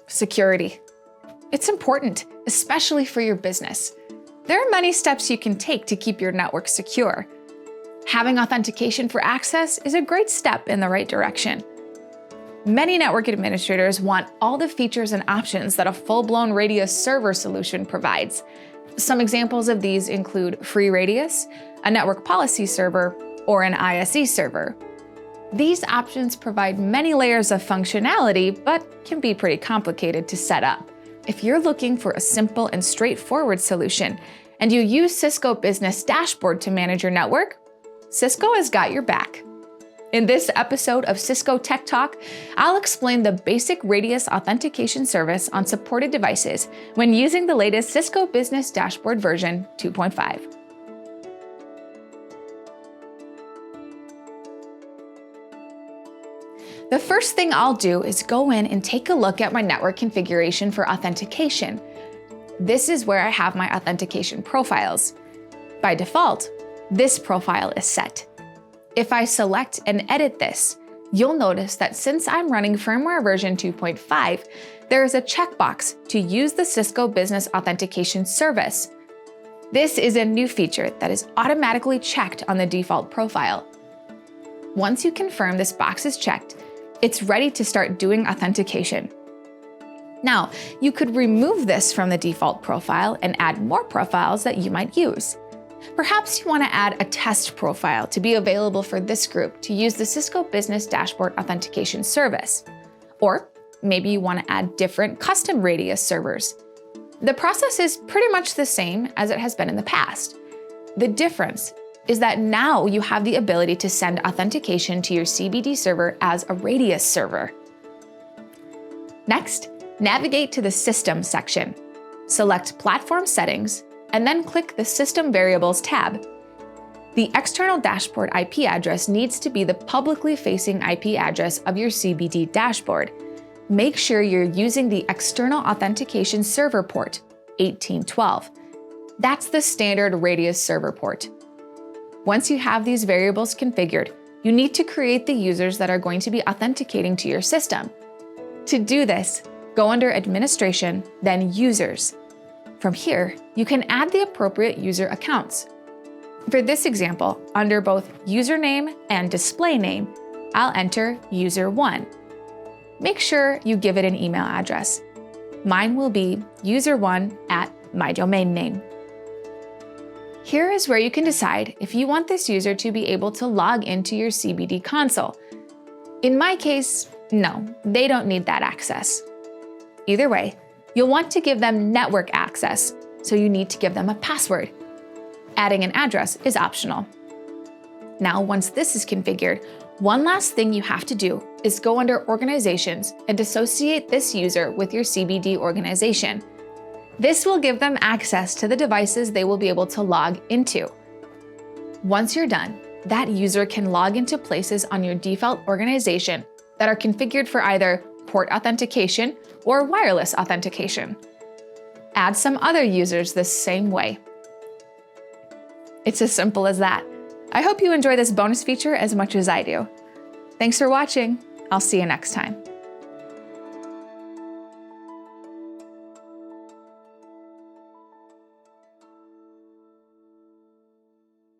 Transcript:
Security. It's important, especially for your business. There are many steps you can take to keep your network secure. Having authentication for access is a great step in the right direction. Many network administrators want all the features and options that a full-blown Radius server solution provides. Some examples of these include free Radius, a network policy server, or an ISE server. These options provide many layers of functionality, but can be pretty complicated to set up. If you're looking for a simple and straightforward solution, and you use Cisco Business Dashboard to manage your network, Cisco has got your back. In this episode of Cisco Tech Talk, I'll explain the basic Radius authentication service on supported devices when using the latest Cisco Business Dashboard version 2.5. The first thing I'll do is go in and take a look at my network configuration for authentication. This is where I have my authentication profiles. By default, this profile is set. If I select and edit this, you'll notice that since I'm running firmware version 2.5, there is a checkbox to use the Cisco Business Authentication service. This is a new feature that is automatically checked on the default profile. Once you confirm this box is checked, it's ready to start doing authentication. Now, you could remove this from the default profile and add more profiles that you might use. Perhaps you want to add a test profile to be available for this group to use the Cisco Business Dashboard authentication service. Or maybe you want to add different custom Radius servers. The process is pretty much the same as it has been in the past. The difference is that now you have the ability to send authentication to your CBD server as a Radius server. Next, navigate to the System section. Select Platform Settings, and then click the System Variables tab. The external dashboard IP address needs to be the publicly facing IP address of your CBD dashboard. Make sure you're using the external authentication server port, 1812. That's the standard Radius server port. Once you have these variables configured, you need to create the users that are going to be authenticating to your system. To do this, go under Administration, then Users. From here, you can add the appropriate user accounts. For this example, under both username and display name, I'll enter user1. Make sure you give it an email address. Mine will be user1@mydomainname. Here is where you can decide if you want this user to be able to log into your CBD console. In my case, no, they don't need that access. Either way, you'll want to give them network access, so you need to give them a password. Adding an address is optional. Now, once this is configured, one last thing you have to do is go under Organizations and associate this user with your CBD organization. This will give them access to the devices they will be able to log into. Once you're done, that user can log into places on your default organization that are configured for either port authentication or wireless authentication. Add some other users the same way. It's as simple as that. I hope you enjoy this bonus feature as much as I do. Thanks for watching. I'll see you next time.